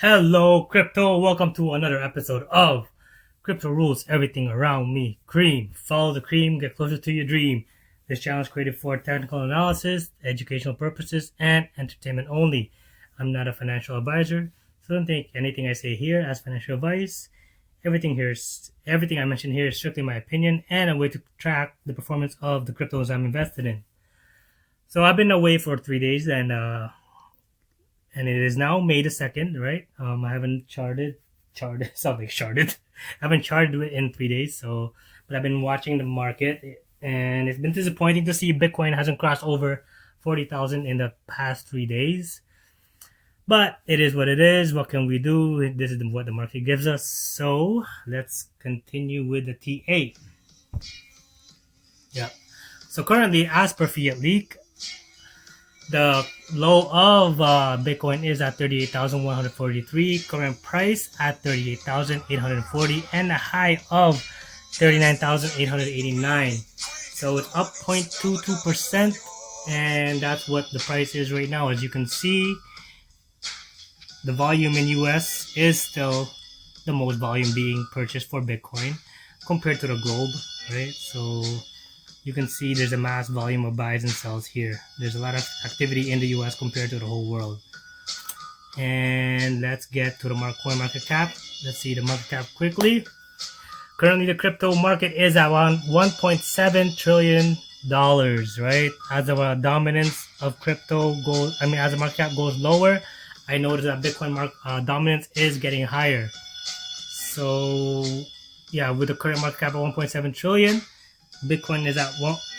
Hello, crypto. Welcome to another episode of Crypto Rules Everything Around Me. Cream. Follow the cream. Get closer to your dream. This channel is created for technical analysis, educational purposes, and entertainment only. I'm not a financial advisor, so don't take anything I say here as financial advice. Everything I mention here is strictly my opinion and a way to track the performance of the cryptos I'm invested in. So I've been away for 3 days and it is now May the 2nd, right? I haven't charted, something charted. I haven't charted it in 3 days, but I've been watching the market, and it's been disappointing to see Bitcoin hasn't crossed over 40,000 in the past 3 days. But it is what it is. What can we do? This is what the market gives us. So let's continue with the TA. Yeah. So currently, as per fiatleak, the low of Bitcoin is at 38,143, current price at 38,840, and a high of 39,889. So it's up 0.22%, and that's what the price is right now. As you can see, the volume in US is still the most volume being purchased for Bitcoin compared to the globe, right? So you can see there's a mass volume of buys and sells here. There's a lot of activity in the US compared to the whole world. And let's get to the coin market cap. Let's see the market cap quickly. Currently, the crypto market is at around $1.7 trillion, right? As the dominance of crypto goes, as the market cap goes lower, I noticed that Bitcoin dominance is getting higher. So yeah, with the current market cap at 1.7 trillion, Bitcoin is at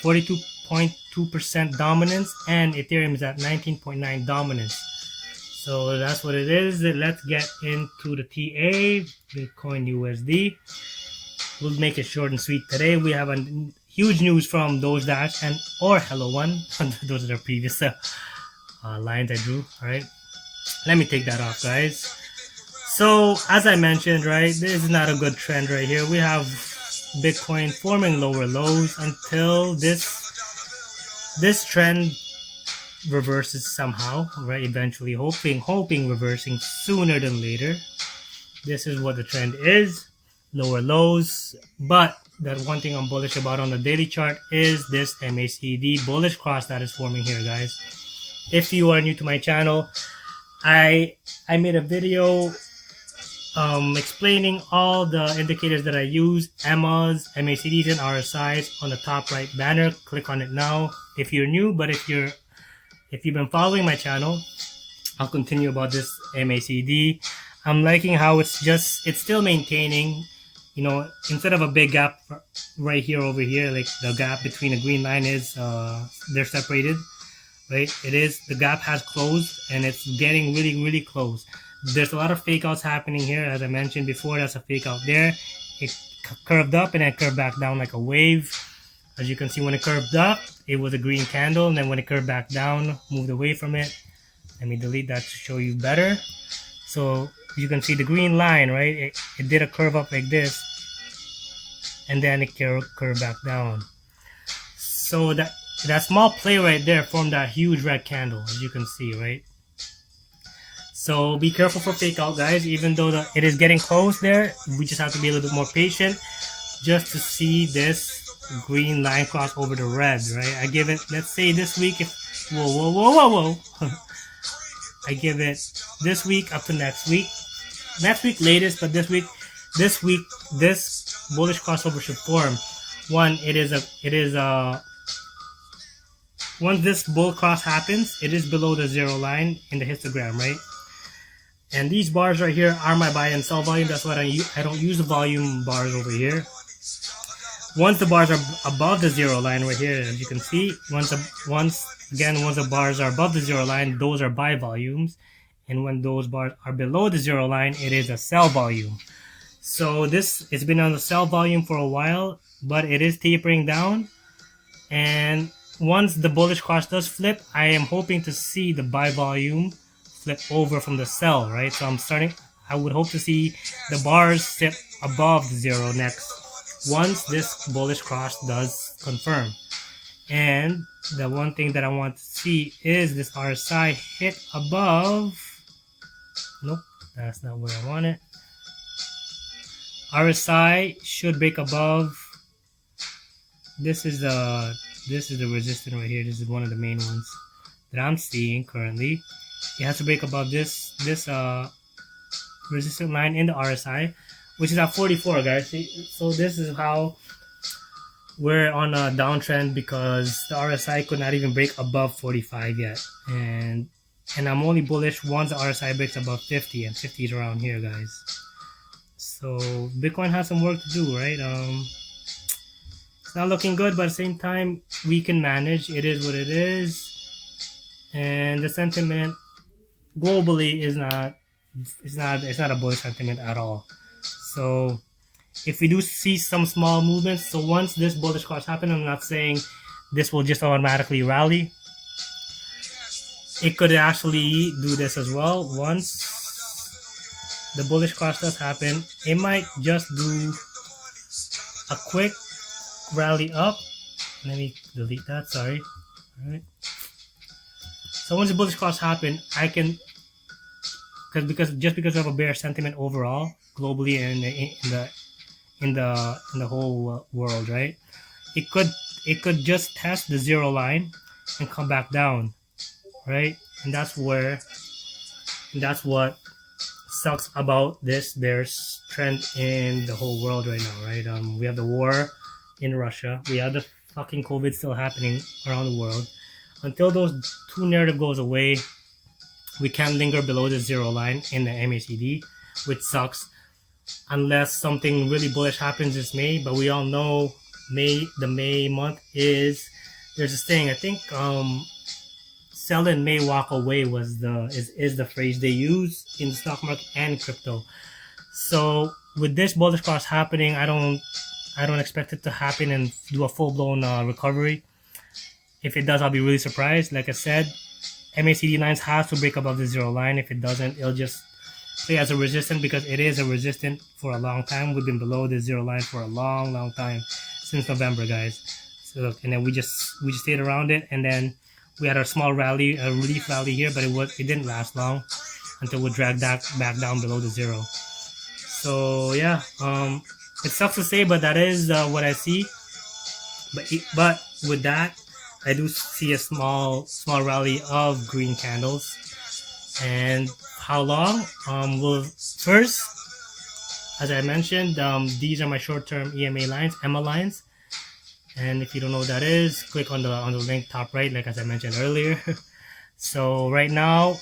42.2% dominance, and Ethereum is at 19.9% dominance. So that's what it is. Let's get into the TA, Bitcoin USD. We'll make it short and sweet today. We have a huge news from Dogedash or HelloONE. Those are the previous lines I drew. All right, let me take that off, guys. So as I mentioned, right, this is not a good trend right here. We have Bitcoin forming lower lows until this trend reverses somehow, right? Eventually, hoping reversing sooner than later. This is what the trend is, lower lows. But that one thing I'm bullish about on the daily chart is this MACD bullish cross that is forming here, guys. If you are new to my channel, I made a video explaining all the indicators that I use, EMAs, MACDs, and RSIs on the top right banner. Click on it now if you're new, but if you've been following my channel, I'll continue about this MACD. I'm liking how it's still maintaining, instead of a big gap right here over here, like the gap between the green line is they're separated, right? The gap has closed and it's getting really, really close. There's a lot of fake outs happening here. As I mentioned before, that's a fake out there. It curved up and then curved back down like a wave. As you can see, when it curved up, it was a green candle, and then when it curved back down, moved away from it. Let me delete that to show you better. So you can see the green line, right? It did a curve up like this, and then it curved back down. So that small play right there formed that huge red candle, as you can see, right? So be careful for fake out, guys. Even though it is getting close there, we just have to be a little bit more patient just to see this green line cross over the red, right? I give it, let's say this week, whoa. I give it this week up to next week latest, but this week, this bullish crossover should form. Once this bull cross happens, it is below the zero line in the histogram, right? And these bars right here are my buy and sell volume. That's what I don't use the volume bars over here. Once the bars are above the zero line right here, as you can see, once the bars are above the zero line, those are buy volumes. And when those bars are below the zero line, it is a sell volume. So it's been on the sell volume for a while, but it is tapering down. And once the bullish cross does flip, I am hoping to see the buy volume flip over from the sell, right? So I would hope to see the bars sit above the zero next once this bullish cross does confirm. And the one thing that I want to see is this RSI hit above, nope, That's not where I want it. RSI should break above. This is the resistance right here. This is one of the main ones that I'm seeing currently. It has to break above this resistance line in the RSI, which is at 44, guys. So this is how we're on a downtrend, because the RSI could not even break above 45 yet, and I'm only bullish once the RSI breaks above 50, and 50 is around here, guys. So Bitcoin has some work to do, right? It's not looking good, but at the same time, we can manage. It is what it is, and the sentiment globally is not a bullish sentiment at all. So if we do see some small movements, so once this bullish cross happens, I'm not saying this will just automatically rally. It could actually do this as well. Once the bullish cross does happen, it might just do a quick rally up. Let me delete that, sorry. All right. So once the bullish cross happen, I can, because we have a bear sentiment overall globally and in the whole world, right? It could just test the zero line and come back down, right? And that's what sucks about this bearish trend in the whole world right now, right? We have the war in Russia. We have the fucking COVID still happening around the world. Until those two narrative goes away, we can't linger below the zero line in the MACD, which sucks. Unless something really bullish happens this May, but we all know the May month is, there's this thing, I think sell in May, walk away is the phrase they use in the stock market and crypto. So with this bullish cross happening, I don't expect it to happen and do a full-blown recovery. If it does, I'll be really surprised. Like I said, MACD lines has to break above the zero line. If it doesn't, it'll just play as a resistance, because it is a resistance for a long time. We've been below the zero line for a long time, since November, guys. So look, and then we just stayed around it, and then we had a small rally, a relief rally here, but it didn't last long until we dragged that back down below the zero. So yeah, it sucks to say, but that is what I see. But with that, I do see a small rally of green candles. And how long? Well, first, as I mentioned, these are my short-term EMA lines, EMA lines. And if you don't know what that is, click on the link top right, like as I mentioned earlier. So right now,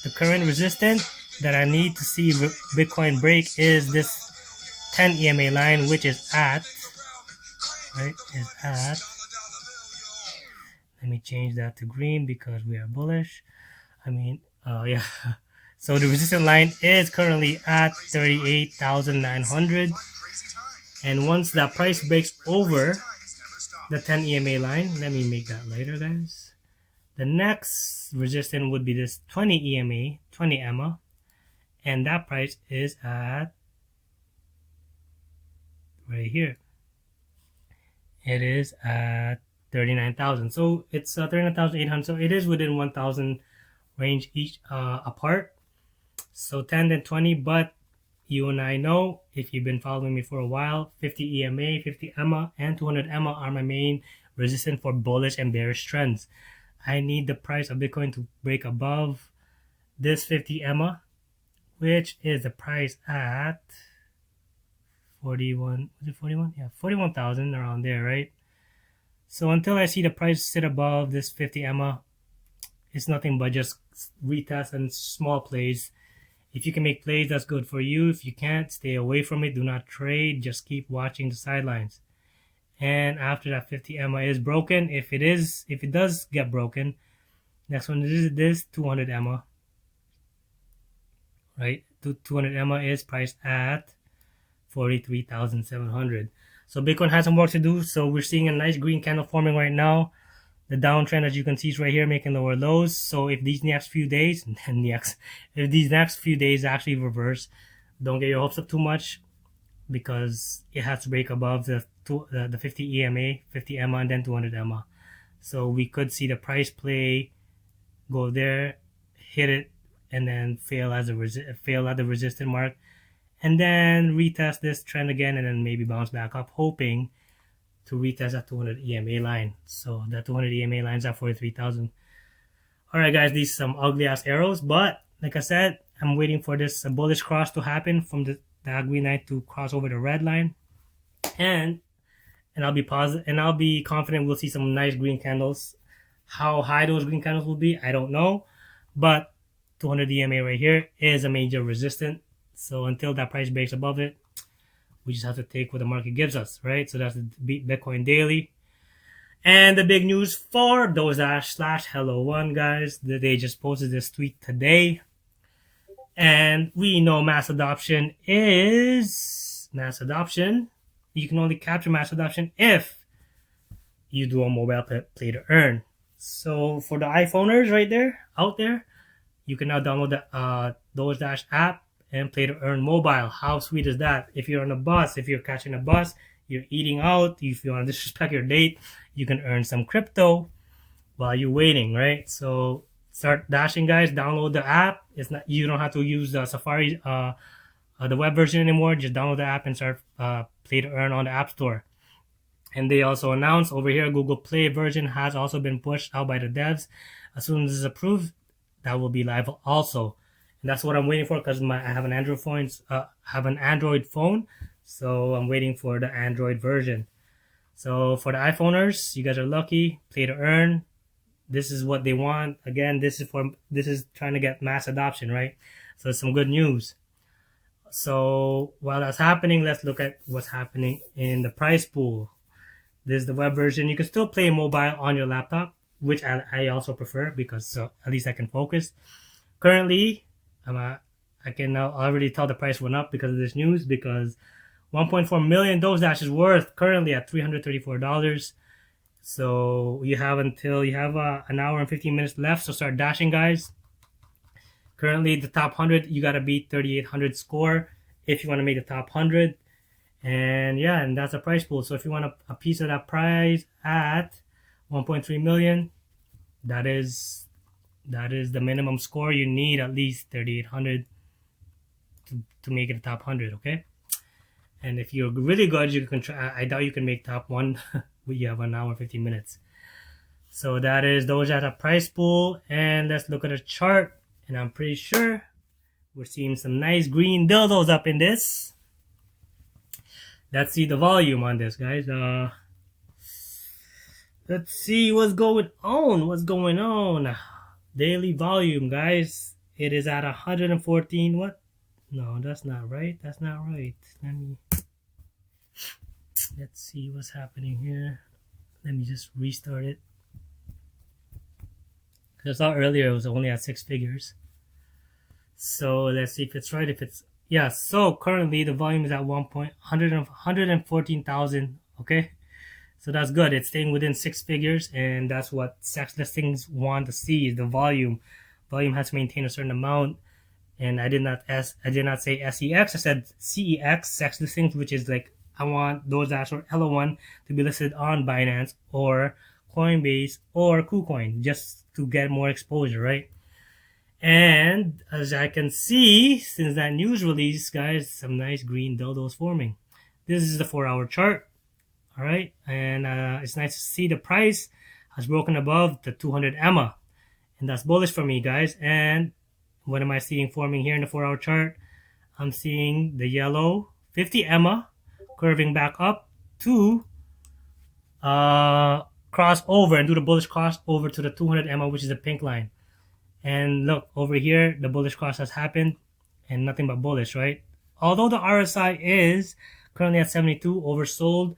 the current resistance that I need to see Bitcoin break is this 10 EMA line, which is at, right, let me change that to green because we are bullish. Yeah. So the resistance line is currently at 38,900. And once that price breaks over the 10 EMA line, let me make that lighter, guys. The next resistance would be this 20 EMA, 20 EMA. And that price is at right here. It is at 39,000. So it's 39,800. So it is within 1,000 range each apart. So 10 and 20, but you and I know, if you've been following me for a while, 50 EMA, 50 EMA, and 200 EMA are my main resistance for bullish and bearish trends. I need the price of Bitcoin to break above this 50 EMA, which is the price at 41. Was it 41? Yeah, 41,000, around there, right? So until I see the price sit above this 50 EMA, it's nothing but just retest and small plays. If you can make plays, that's good for you. If you can't, stay away from it. Do not trade. Just keep watching the sidelines. And after that 50 EMA is broken, if it does get broken, next one is this 200 EMA. Right? 200 EMA is priced at 43,700. So Bitcoin has some work to do. So we're seeing a nice green candle forming right now. The downtrend, as you can see, is right here, making lower lows. So if these next few days, actually reverse, don't get your hopes up too much, because it has to break above the 50 EMA, 50 EMA, and then 200 EMA. So we could see the price play go there, hit it, and then fail at the resistance mark, and then retest this trend again, and then maybe bounce back up, hoping to retest that 200 EMA line. So that 200 EMA line is at 43,000. All right, guys, these are some ugly ass arrows, but like I said, I'm waiting for this bullish cross to happen from the green line to cross over the red line, and I'll be positive, and I'll be confident we'll see some nice green candles. How high those green candles will be, I don't know, but 200 EMA right here is a major resistance. So until that price breaks above it, we just have to take what the market gives us, right? So that's the Bitcoin daily. And the big news for Dogedash / HelloONE, guys, they just posted this tweet today. And we know mass adoption is mass adoption. You can only capture mass adoption if you do a mobile play to earn. So for the iPhoners right there, out there, you can now download the Dogedash app and play to earn mobile. How sweet is that? If you're on a bus, if you're catching a bus, you're eating out, if you want to disrespect your date, you can earn some crypto while you're waiting, right? So start dashing, guys. Download the app. It's not, you don't have to use the Safari, the web version anymore. Just download the app and start play to earn on the App Store. And they also announced over here, Google Play version has also been pushed out by the devs. As soon as it's approved, that will be live also. And that's what I'm waiting for, because I have an Android phone, so I'm waiting for the Android version. So for the iPhoners, you guys are lucky. Play to earn. This is what they want. Again, this is trying to get mass adoption, right? So it's some good news. So while that's happening, let's look at what's happening in the price pool. This is the web version. You can still play mobile on your laptop, which I also prefer, because at least I can focus. Currently, I can now already tell the price went up because of this news, because 1.4 million Dogedash is worth currently at $334. So you have an hour and 15 minutes left. So start dashing, guys. Currently, the top 100, you got to beat 3,800 score if you want to make the top 100. And yeah, and that's a price pool. So if you want a piece of that prize at 1.3 million, that is the minimum score. You need at least 3,800 to make it the top 100, okay? And if you're really good, you can try. I doubt you can make top 1. You have an hour 15 minutes. So that is those at a price pool. And let's look at a chart. And I'm pretty sure we're seeing some nice green dildos up in this. Let's see the volume on this, guys. Let's see what's going on. Daily volume, guys. It is at 114. What? No, that's not right. Let's see what's happening here. Let me just restart it. I saw earlier it was only at 6 figures. So let's see if it's right. Yeah, so currently the volume is at 114,000. Okay, so that's good. It's staying within 6 figures, and that's what sex listings want to see, is the volume. Volume has to maintain a certain amount. And I did not say SEX. I said CEX, sex listings, which is like, I want Dogedash or HelloONE to be listed on Binance or Coinbase or KuCoin, just to get more exposure, right? And as I can see, since that news release, guys, some nice green dildos forming. This is the 4-hour chart, all right? And it's nice to see the price has broken above the 200 EMA, and that's bullish for me, guys. And what am I seeing forming here in the 4-hour chart? I'm seeing the yellow 50 EMA curving back up to cross over and do the bullish cross over to the 200 EMA, which is the pink line. And look, over here, the bullish cross has happened, and nothing but bullish, right? Although the RSI is currently at 72, oversold,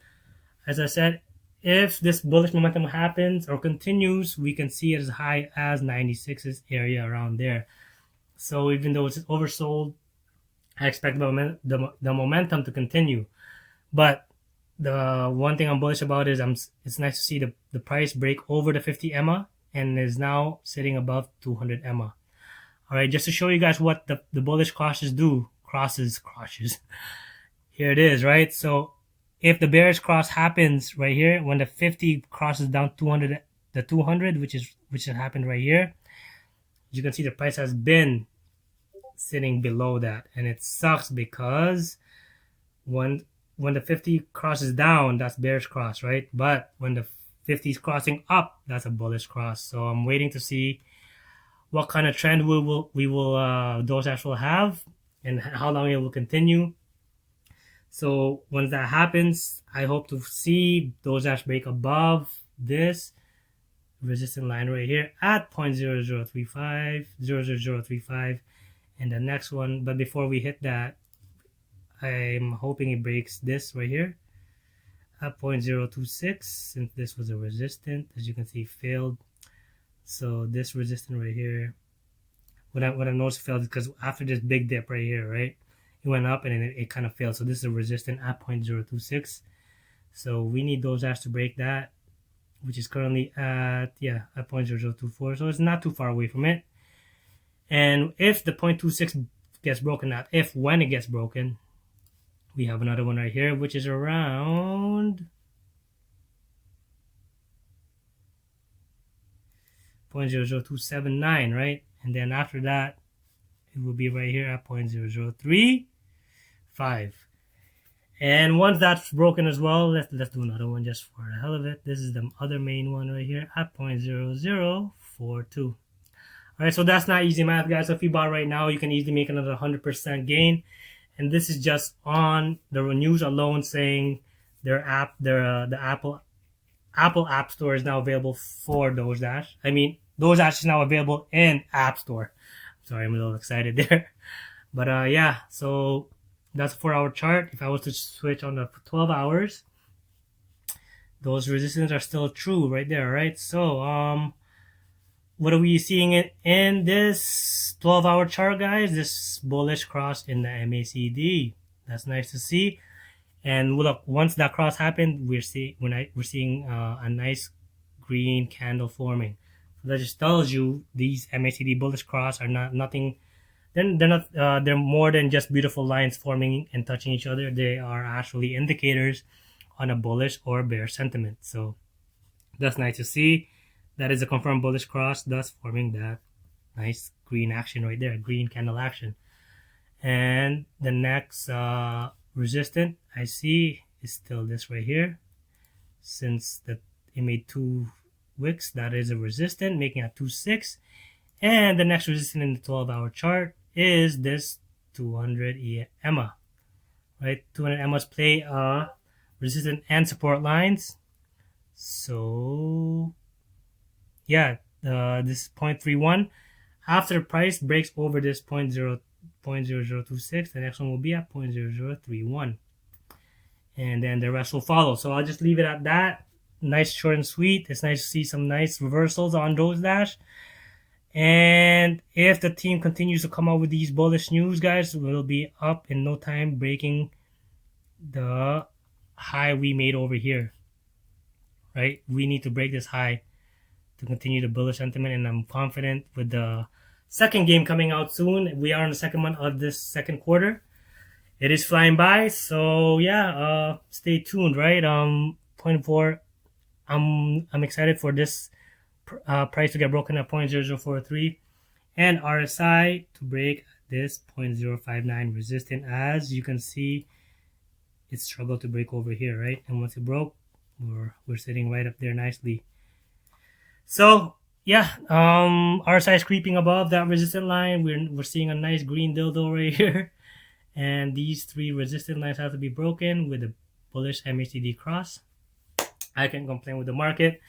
as I said, if this bullish momentum happens or continues, we can see it as high as 96's area around there. So even though it's oversold, I expect the momentum to continue. But the one thing I'm bullish about is it's nice to see the price break over the 50 EMA and is now sitting above 200 EMA. All right, just to show you guys what the bullish crosses do. Crosses. Here it is, right? So if the bearish cross happens right here, when the 50 crosses down 200, which has happened right here, you can see the price has been sitting below that, and it sucks because when the 50 crosses down, that's bearish cross, right? But when the 50 is crossing up, that's a bullish cross. So I'm waiting to see what kind of trend Dogedash will have and how long it will continue. So once that happens, I hope to see Dogedash break above this resistance line right here at 0.00035, and the next one. But before we hit that, I'm hoping it breaks this right here at 0.026, since this was a resistance. As you can see, failed. So this resistance right here, what I noticed failed is because after this big dip right here, right, it went up and then it kind of failed. So this is a resistance at 0.026. So we need Dogedash to break that, which is currently at 0.0024. So it's not too far away from it. And if the 0.26 gets broken, not if, when it gets broken, we have another one right here, which is around 0.00279, right? And then after that, it will be right here at 0.0035. And once that's broken as well, let's do another one just for the hell of it. This is the other main one right here at 0.0042. All right, so that's not easy math, guys. So if you bought right now, you can easily make another 100% gain. And this is just on the news alone saying the Apple App Store is now available for Dogedash. I mean, Dogedash is now available in App Store. Sorry, I'm a little excited there. But yeah, so that's a 4-hour chart. If I was to switch on the 12 hours, those resistances are still true right there, right? So what are we seeing in this 12-hour chart, guys? This bullish cross in the MACD. That's nice to see. And look, once that cross happened, we're seeing a nice green candle forming. So that just tells you these MACD bullish cross are nothing. They're more than just beautiful lines forming and touching each other. They are actually indicators on a bullish or bearish sentiment. So that's nice to see. That is a confirmed bullish cross, thus forming that nice green action right there, green candle action. And the next resistance I see is still this right here. Since it made 2 wicks, that is a resistance, making a 2.6. And the next resistance in the 12-hour chart is this 200 EMA, right? 200 EMAs play resistance and support lines. So yeah, this is 0.31. After the price breaks over this 0.0026, the next one will be at 0.0031. And then the rest will follow. So I'll just leave it at that. Nice, short and sweet. It's nice to see some nice reversals on Dogedash. And if the team continues to come out with these bullish news, guys, we'll be up in no time, breaking the high we made over here, right? We need to break this high to continue the bullish sentiment, and I'm confident with the second game coming out soon. We are in the second month of this second quarter. It is flying by, so yeah, stay tuned, right? Point 4, I'm excited for this price to get broken at 0.0043 and RSI to break this 0.059 resistance. As you can see, it struggled to break over here, right? And once it broke, we're sitting right up there nicely. So yeah, RSI is creeping above that resistance line. We're seeing a nice green dildo right here, and these 3 resistance lines have to be broken with a bullish MACD cross. I can't complain with the market,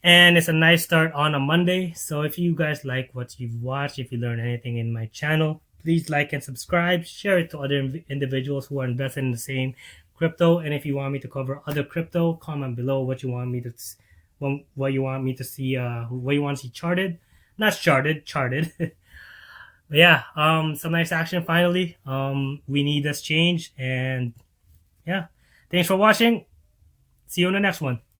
and it's a nice start on a Monday. So if you guys like what you've watched, if you learned anything in my channel, please like and subscribe, share it to other individuals who are invested in the same crypto. And if you want me to cover other crypto, comment below what you want me to see, what you want to see charted, not charted. But yeah, some nice action finally. We need this change, and yeah, thanks for watching. See you on the next one.